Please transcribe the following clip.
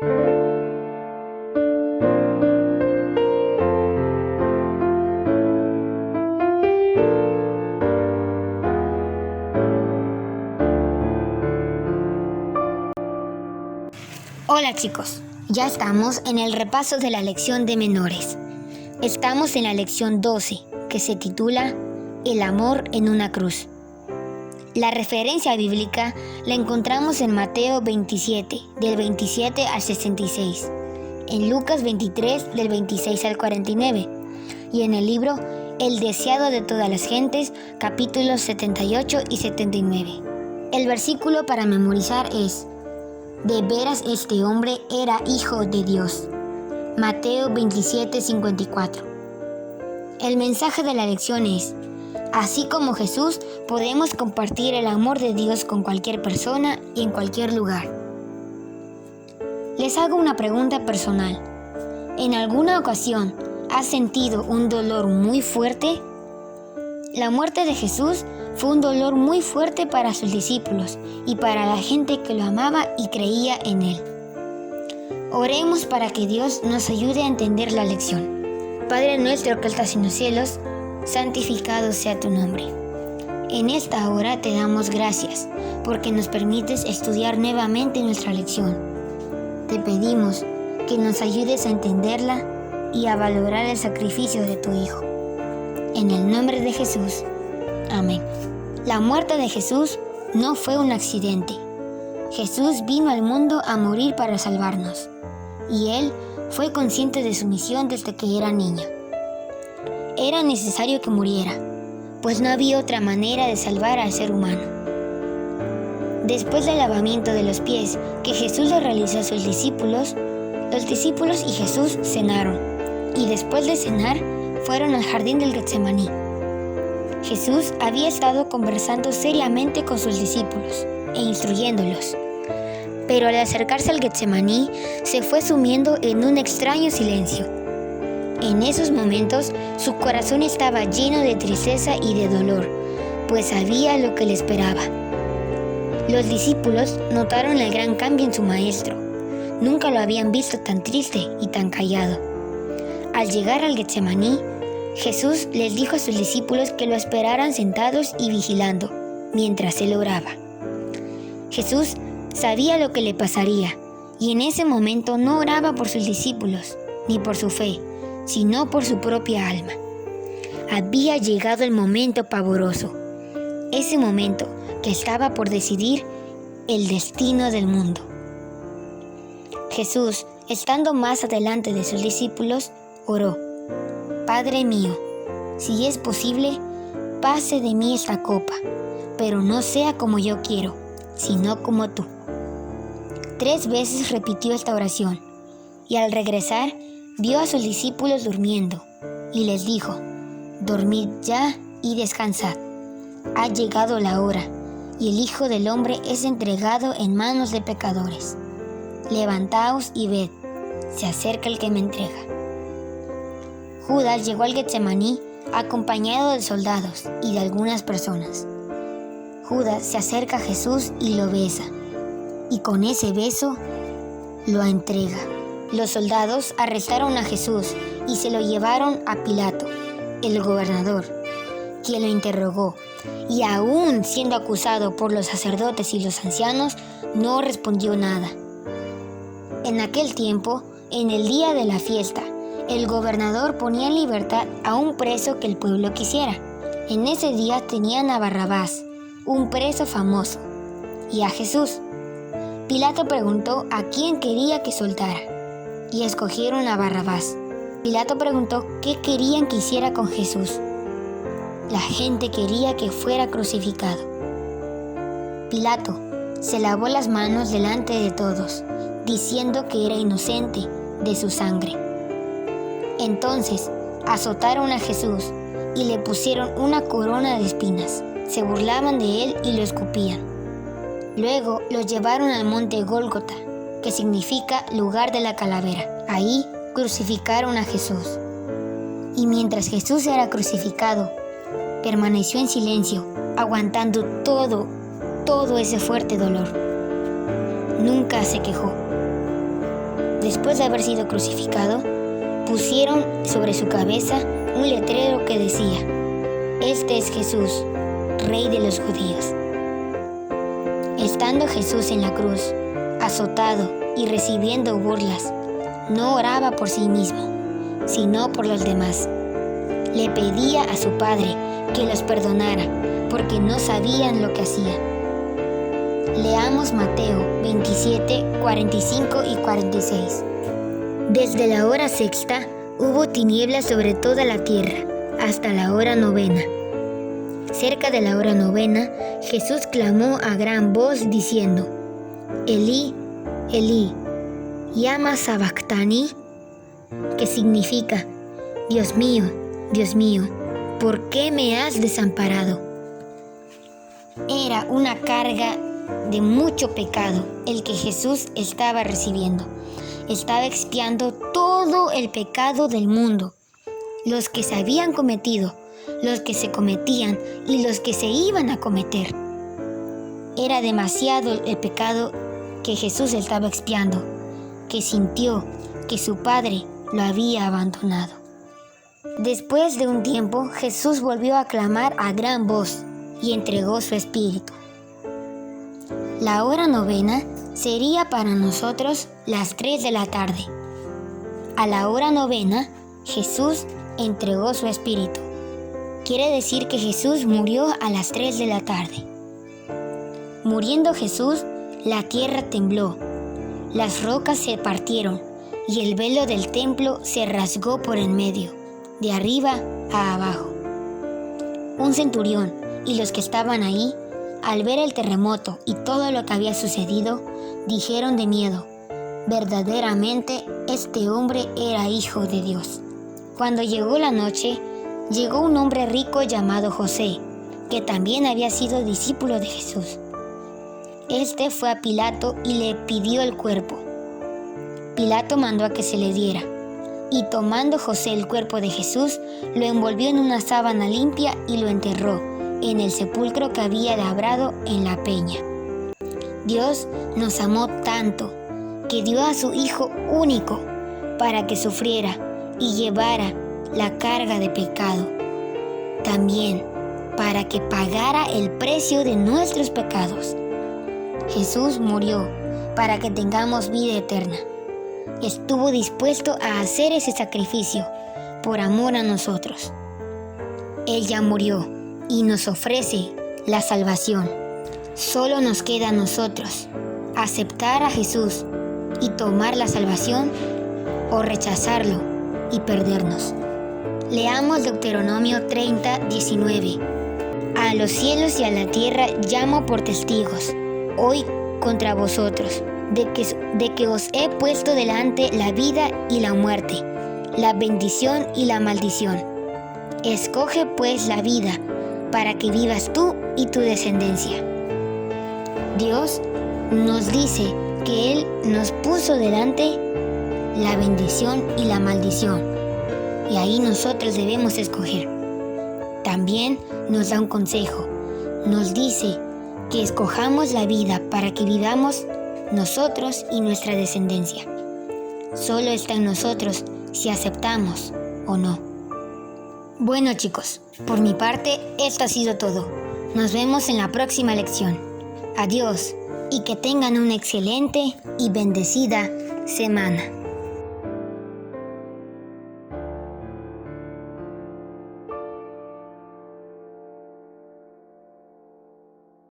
Hola chicos, ya estamos en el repaso de la lección de menores. Estamos en la lección 12, que se titula El amor en una cruz. La referencia bíblica la encontramos en Mateo 27, del 27 al 66, en Lucas 23, del 26 al 49, y en el libro El deseado de todas las gentes, capítulos 78 y 79. El versículo para memorizar es: de veras este hombre era hijo de Dios. Mateo 27, 54. El mensaje de la lección es: así como Jesús, podemos compartir el amor de Dios con cualquier persona y en cualquier lugar. Les hago una pregunta personal. ¿En alguna ocasión has sentido un dolor muy fuerte? La muerte de Jesús fue un dolor muy fuerte para sus discípulos y para la gente que lo amaba y creía en él. Oremos para que Dios nos ayude a entender la lección. Padre nuestro que estás en los cielos, santificado sea tu nombre. En esta hora te damos gracias porque nos permites estudiar nuevamente nuestra lección. Te pedimos que nos ayudes a entenderla y a valorar el sacrificio de tu Hijo. En el nombre de Jesús. Amén. La muerte de Jesús no fue un accidente. Jesús vino al mundo a morir para salvarnos, y Él fue consciente de su misión desde que era niño. Era necesario que muriera, pues no había otra manera de salvar al ser humano. Después del lavamiento de los pies que Jesús le realizó a sus discípulos, los discípulos y Jesús cenaron, y después de cenar fueron al jardín del Getsemaní. Jesús había estado conversando seriamente con sus discípulos e instruyéndolos, pero al acercarse al Getsemaní se fue sumiendo en un extraño silencio. En esos momentos su corazón estaba lleno de tristeza y de dolor, pues sabía lo que le esperaba. Los discípulos notaron el gran cambio en su maestro. Nunca lo habían visto tan triste y tan callado. Al llegar al Getsemaní, Jesús les dijo a sus discípulos que lo esperaran sentados y vigilando, mientras él oraba. Jesús sabía lo que le pasaría, y en ese momento no oraba por sus discípulos, ni por su fe, sino por su propia alma. Había llegado el momento pavoroso, ese momento que estaba por decidir el destino del mundo. Jesús, estando más adelante de sus discípulos, oró: Padre mío, si es posible, pase de mí esta copa, pero no sea como yo quiero, sino como tú. 3 veces repitió esta oración, y al regresar, vio a sus discípulos durmiendo, y les dijo: dormid ya y descansad. Ha llegado la hora, y el Hijo del Hombre es entregado en manos de pecadores. Levantaos y ved, se acerca el que me entrega. Judas llegó al Getsemaní acompañado de soldados y de algunas personas. Judas se acerca a Jesús y lo besa, y con ese beso lo entrega. Los soldados arrestaron a Jesús y se lo llevaron a Pilato, el gobernador, quien lo interrogó, y aún siendo acusado por los sacerdotes y los ancianos, no respondió nada. En aquel tiempo, en el día de la fiesta, el gobernador ponía en libertad a un preso que el pueblo quisiera. En ese día tenían a Barrabás, un preso famoso, y a Jesús. Pilato preguntó a quién quería que soltara, y escogieron a Barrabás. Pilato preguntó qué querían que hiciera con Jesús. La gente quería que fuera crucificado. Pilato se lavó las manos delante de todos, diciendo que era inocente de su sangre. Entonces azotaron a Jesús y le pusieron una corona de espinas. Se burlaban de él y lo escupían. Luego lo llevaron al monte Gólgota, que significa lugar de la calavera. Ahí crucificaron a Jesús. Y mientras Jesús era crucificado, permaneció en silencio, aguantando todo ese fuerte dolor. Nunca se quejó. después de haber sido crucificado, pusieron sobre su cabeza un letrero que decía: "Este es Jesús, Rey de los judíos". Estando Jesús en la cruz, azotado y recibiendo burlas, no oraba por sí mismo, sino por los demás. Le pedía a su Padre que los perdonara, porque no sabían lo que hacían. Leamos Mateo 27, 45 y 46. Desde la hora sexta hubo tinieblas sobre toda la tierra, hasta la hora novena. Cerca de la hora novena, Jesús clamó a gran voz diciendo: Elí, Elí, llama sabactani, que significa: Dios mío, ¿por qué me has desamparado? Era una carga de mucho pecado el que Jesús estaba recibiendo. Estaba expiando todo el pecado del mundo, los que se habían cometido, los que se cometían y los que se iban a cometer. Era demasiado el pecado que Jesús estaba expiando, que sintió que su Padre lo había abandonado. Después de un tiempo, Jesús volvió a clamar a gran voz y entregó su espíritu. La hora novena sería para nosotros las 3 de la tarde. A la hora novena, Jesús entregó su espíritu. Quiere decir que Jesús murió a las 3 de la tarde. Muriendo Jesús, la tierra tembló, las rocas se partieron y el velo del templo se rasgó por en medio, de arriba a abajo. Un centurión y los que estaban ahí, al ver el terremoto y todo lo que había sucedido, dijeron de miedo: verdaderamente este hombre era hijo de Dios. Cuando llegó la noche, llegó un hombre rico llamado José, que también había sido discípulo de Jesús. Este fue a Pilato y le pidió el cuerpo. Pilato mandó a que se le diera, y tomando José el cuerpo de Jesús, lo envolvió en una sábana limpia y lo enterró en el sepulcro que había labrado en la peña. Dios nos amó tanto que dio a su Hijo único para que sufriera y llevara la carga de pecado, también para que pagara el precio de nuestros pecados. Jesús murió para que tengamos vida eterna. Estuvo dispuesto a hacer ese sacrificio por amor a nosotros. Él ya murió y nos ofrece la salvación. Solo nos queda a nosotros aceptar a Jesús y tomar la salvación, o rechazarlo y perdernos. Leamos Deuteronomio 30, 19. A los cielos y a la tierra llamo por testigos hoy contra vosotros, de que os he puesto delante la vida y la muerte, la bendición y la maldición. Escoge pues la vida, para que vivas tú y tu descendencia. Dios nos dice que Él nos puso delante la bendición y la maldición, y ahí nosotros debemos escoger. También nos da un consejo, nos dice que escojamos la vida para que vivamos nosotros y nuestra descendencia. Solo está en nosotros si aceptamos o no. Bueno chicos, por mi parte esto ha sido todo. Nos vemos en la próxima lección. Adiós y que tengan una excelente y bendecida semana.